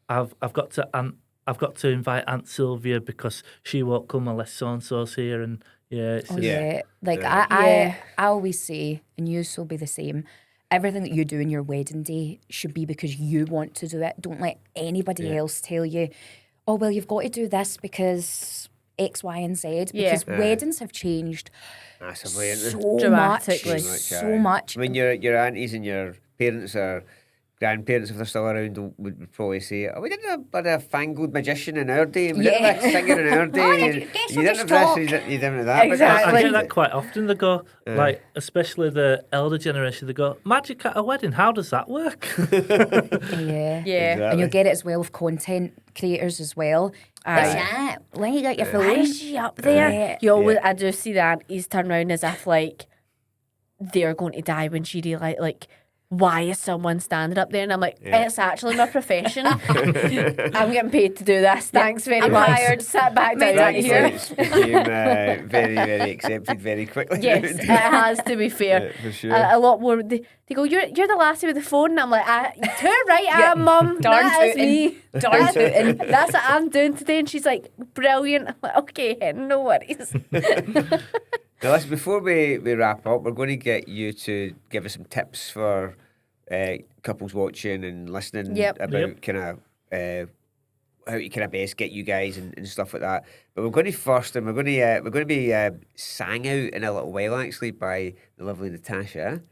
I've got to invite Aunt Sylvia because she won't come unless so and so's here, and it's Oh, just, yeah. Like, Yeah. I always say, and you will be the same, everything that you do in your wedding day should be because you want to do it. Don't let anybody else tell you, oh, well, you've got to do this because X, Y, and Z. Yeah. Because weddings have changed Massively, isn't it? so Dramatically. much. So much. I mean, your aunties and your parents or grandparents, if they're still around, would probably say, "Oh, we didn't have a fangled magician in our day. We didn't have a singer in our day. you guess You will didn't just have talk." this. You didn't have that." Exactly. I get that quite often. They go, like, especially the elder generation, they go, magic at a wedding, how does that work? Yeah. Yeah. And you'll get it as well with content creators as well. What's that? When you got your Why phone? is she up there? Yeah. You always, I do see that he's turned around as if like they're going to die when she realised like, why is someone standing up there? And I'm like, it's actually my profession. I'm getting paid to do this. Thanks very I'm much. hired. Sit back down That here. became very, very accepted very quickly. Yes, it has to be fair. Yeah, for sure. A lot more. They go, you're the lassie with the phone, and I'm like, too right, I am, mum. Darn That is tootin'. me. Darn tootin'. That's what I'm doing today. And she's like, brilliant. I'm like, okay, no worries. Now, listen, before we wrap up, we're going to get you to give us some tips for couples watching and listening about kind of how you kind of best get you guys and stuff like that. But we're going to first, and we're going to be sang out in a little while actually by the lovely Natasha.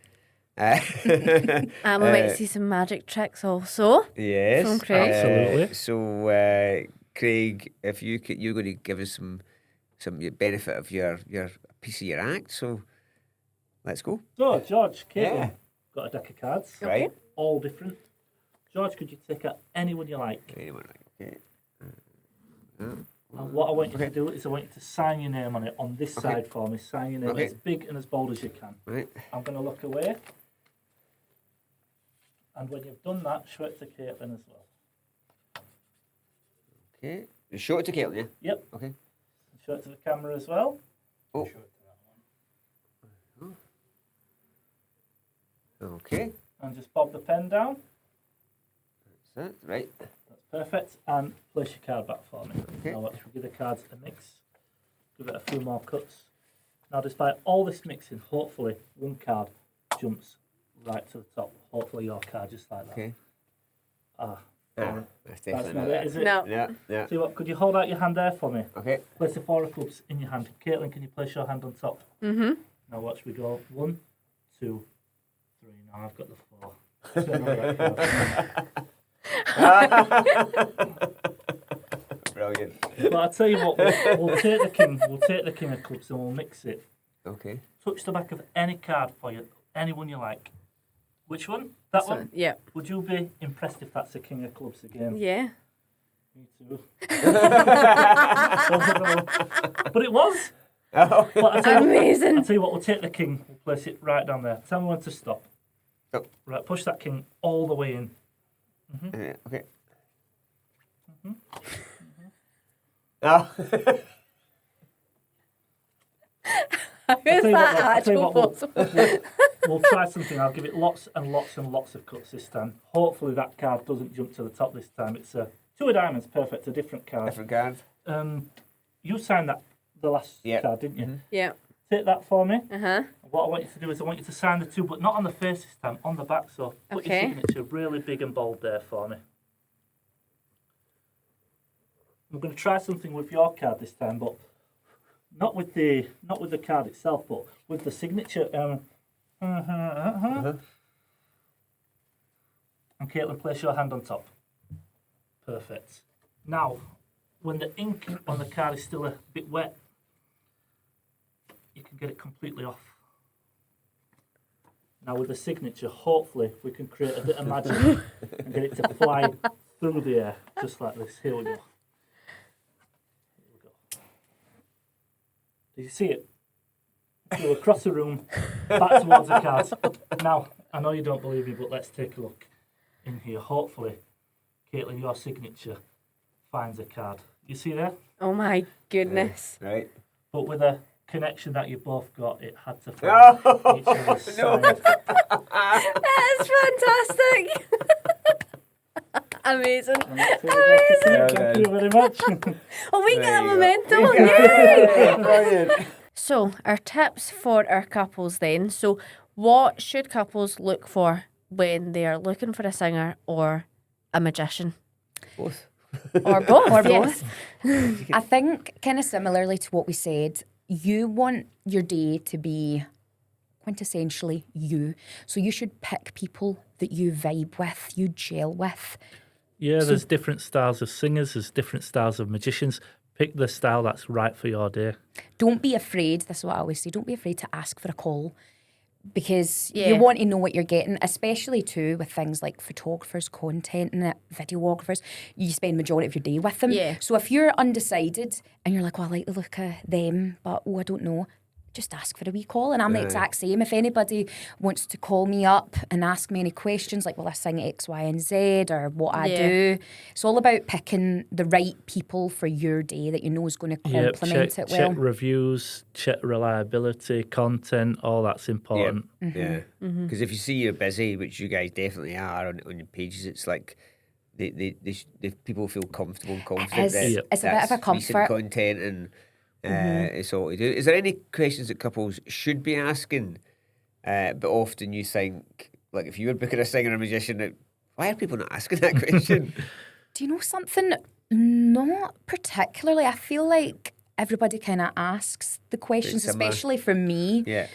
And we might see some magic tricks also. Yes, From Craig. Absolutely. So, Craig, if you're going to give us some benefit of your piece of your act, so let's go. So, George, Caitlin, Yeah. got a deck of cards, Right. all different. George, could you take out anyone you like? Anyone, okay. And what I want you to do is I want you to sign your name on it on this side for me. Sign your name Okay. as big and as bold as you can. Right. I'm going to look away. And when you've done that, show it to Caitlin as well. Okay. Show it to Caitlin, yeah? Yep. Okay. Show it to the camera as well. Oh. Okay. And just bob the pen down. That's it. Right. That's perfect. And place your card back for me. Okay. Now watch, we'll give the cards a mix. Give it a few more cuts. Now, despite all this mixing, hopefully one card jumps right to the top. Hopefully your card just like that. Okay. Ah, That's that's definitely not not it, is it? No. Yeah. Yeah. See what? Could you hold out your hand there for me? Okay. Place the 4 of clubs in your hand. Caitlin, can you place your hand on top? Mm-hmm. Now watch, we go 1, 2, 3. Now I've got the 4. Turn over that card. Brilliant. But I'll tell you what, we'll take the king. We'll take the king of clubs and we'll mix it. Okay. Touch the back of any card for you. Anyone you like. Which one? That So, one? yeah. Would you be impressed if that's the King of Clubs again? Yeah. Me too. But it was. Oh. But I'll tell Amazing. I'll tell you what, we'll take the king, we'll place it right down there. Tell me when to stop. Oh. Right, push that king all the way in. Okay. Oh. How is that I'll tell you actual what, possible? we'll try something. I'll give it lots and lots and lots of cuts this time. Hopefully that card doesn't jump to the top this time. It's a 2 of diamonds, perfect, a different card. Different card. You signed that, the last Yep. card, didn't you? Yeah. Take that for me. Uh-huh. What I want you to do is I want you to sign the 2, but not on the face this time, on the back. So put Okay. your signature really big and bold there for me. I'm going to try something with your card this time, but not with the card itself, but with the signature. And Caitlin, place your hand on top. Perfect. Now, when the ink on the card is still a bit wet, you can get it completely off. Now with the signature, hopefully we can create a bit of magic and get it to fly through the air, just like this. Here we go. Did you see it? Flew across the room, back towards the cards. Now, I know you don't believe me, but let's take a look in here. Hopefully, Caitlin, your signature finds a card. You see there? Oh my goodness. Right. But with a connection that you both got, it had to find Oh, each other's no. side. That's fantastic. Amazing. Thank you very much. Oh, we There get a you go. momentum. We Yay! Brilliant. So, our tips for our couples then. So, what should couples look for when they are looking for a singer or a magician? Both. Or both. Or yes. both. I think, kind of similarly to what we said, you want your day to be quintessentially you. So you should pick people that you vibe with, you gel with. Yeah, there's different styles of singers, there's different styles of magicians. Pick the style that's right for your day. Don't be afraid, this is what I always say, don't be afraid to ask for a call. Because Yeah. you want to know what you're getting, especially too with things like photographers, content and videographers. You spend majority of your day with them. Yeah. So if you're undecided and you're like, oh, I like the look of them, but I don't know, just ask for a wee call. And I'm the exact same. If anybody wants to call me up and ask me any questions, like, will I sing X, Y, and Z, or what I do, it's all about picking the right people for your day that you know is going to complement it well. Check reviews, check reliability, content, all that's important. Yeah. Because if you see you're busy, which you guys definitely are on your pages, it's like they people feel comfortable and confident is. that It's a bit of that's a comfort. recent content and it's all to do. Is there any questions that couples should be asking? But often you think, like, if you were booking a singer or a magician, why are people not asking that question? Do you know something? Not particularly. I feel like everybody kind of asks the questions, similar. especially for me. Yeah.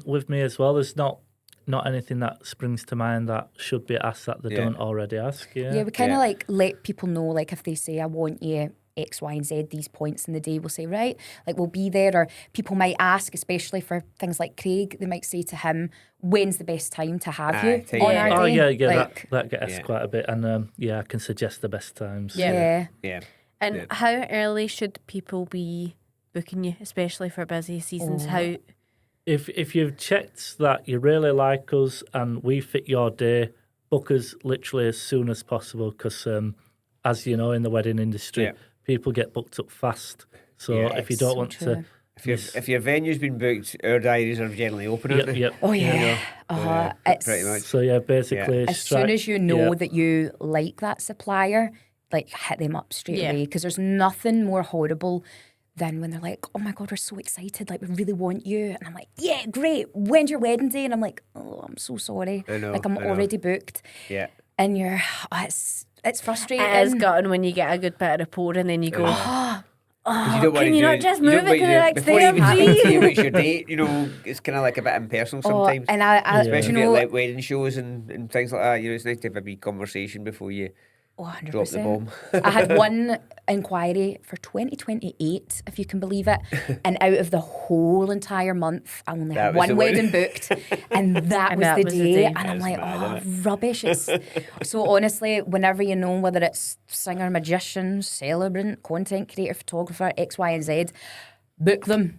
With me as well, there's not anything that springs to mind that should be asked that they don't already ask. Yeah, we kind of like let people know, like if they say, I want you X, Y, and Z, these points in the day, we'll say, right, like we'll be there. Or people might ask, especially for things like Craig, they might say to him, when's the best time to have you take on it. our Oh day? yeah, Like, that gets asked quite a bit, and I can suggest the best times. Yeah. yeah. And how early should people be booking you, especially for busy seasons? How? If you've checked that you really like us and we fit your day, book us literally as soon as possible, because as you know, in the wedding industry, people get booked up fast. So if you don't want to, If your venue's been booked, our diaries are generally open, aren't they? yep. Oh yeah. It's pretty much. So basically, as soon as you know that you like that supplier, like hit them up straight away, because there's nothing more horrible than when they're like, oh my God, we're so excited, like we really want you. And I'm like, yeah, great, when's your wedding day? And I'm like, oh, I'm so sorry. I know, like I'm already booked. Yeah. And you're, it's frustrating. It is gutting when you get a good bit of rapport and then you go, You don't want can to you do not it- just you don't move it want to the do next before day, you even speak to please? you about your date, it's kind of like a bit impersonal sometimes. And I Especially you know, at like wedding shows and things like that. It's nice to have a wee conversation before you Oh, 100%. Drop the bomb. I had one inquiry for 2028, if you can believe it. And out of the whole entire month, I only That had was the one one. wedding booked. And that And was that the was the day. day. And I'm That's like, mad, oh, rubbish. It's so honestly, whenever you know whether it's singer, magician, celebrant, content creator, photographer, X, Y, and Z, book them.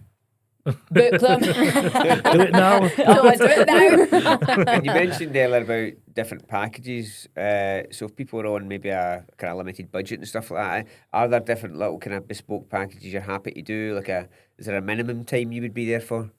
Book them. Do it now. Oh, do it now. And you mentioned earlier about different packages. So if people are on maybe a kind of limited budget and stuff like that, are there different little kind of bespoke packages you're happy to do? Is there a minimum time you would be there for?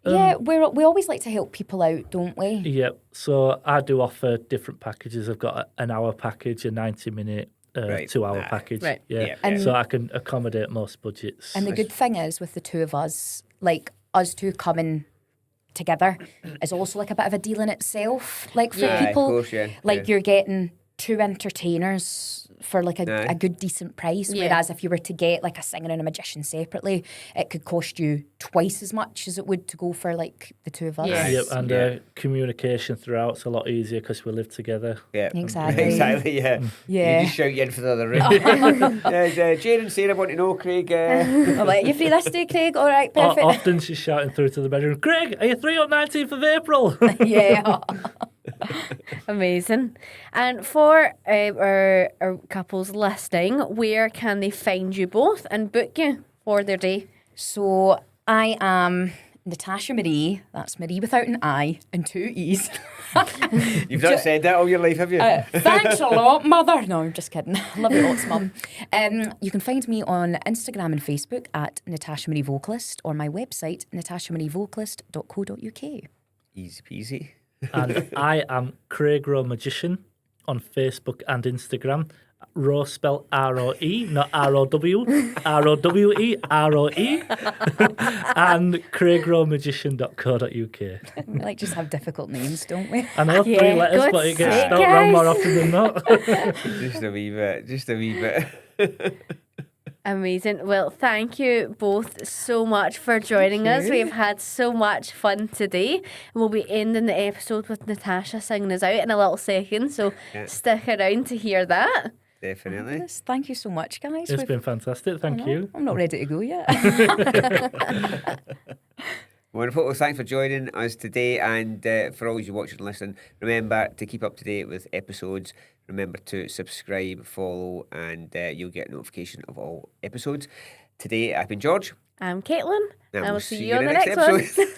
Yeah, we always like to help people out, don't we? Yep. So I do offer different packages. I've got an hour package, a 90-minute, Right. 2-hour package. Right. Yeah. Yeah. So I can accommodate most budgets. And the good thing is with the two of us, like us two coming together is also like a bit of a deal in itself. Like for Yeah, of people, course, yeah, like yeah. you're getting two entertainers for like Aye. a good decent price. Yeah. Whereas if you were to get like a singer and a magician separately, it could cost you twice as much as it would to go for like the two of us. Yeah. Yep, and Yeah. communication throughout's a lot easier because we live together. Yeah, Exactly. exactly. Yeah, Yeah. You just shout you in for the other room. Jane and Sarah want to know, Craig. I'm like, you free this day, Craig? All right, perfect. Often she's shouting through to the bedroom, Craig, are you free on 19th of April? Yeah. Amazing. And for our couples listening, where can they find you both and book you for their day? So I am Natasha Maree. That's Maree without an I and two E's. You've not said that all your life, have you? Thanks a lot, mother. No, I'm just kidding. Love you lots, mum. You can find me on Instagram and Facebook at Natasha Maree Vocalist or my website, natashamareevocalist.co.uk. Easy peasy. And I am Craig Rowe Magician on Facebook and Instagram. Rowe spelled R-O-E, not R-O-W. R-O-W-E, R-O-E. And craigrowemagician.co.uk. We like just have difficult names, don't we? I know, Yeah, 3 letters, God's but it gets sake, spelled wrong more guys. often than not. Just a wee bit. Just a wee bit. Amazing. Well, thank you both so much for joining us. you. We've had so much fun today. And we'll be ending the episode with Natasha singing us out in a little second. So Yeah. stick around to hear that. Definitely. Yes, thank you so much, guys. It's been fantastic, thank you. I'm not ready to go yet. Wonderful. Well, thanks for joining us today. And for all you watching and listening, remember to keep up to date with episodes. Remember to subscribe, follow, and you'll get notification of all episodes. Today, I've been George. I'm Caitlin. And I will see you on the next one. episode.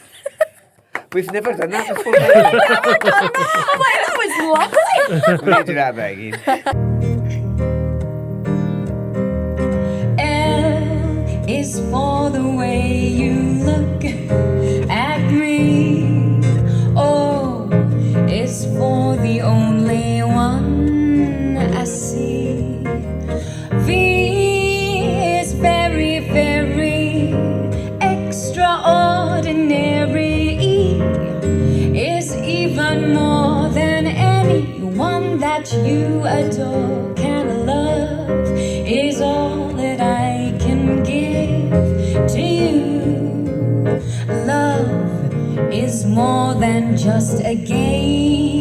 We've never done that before. That was lovely. We need to do that bit again. L is for the way you look at me. O is for the only one I see. V is very, very extraordinary. E is even more than anyone that you adore can love. Is all that I can give to you. Love is more than just a game.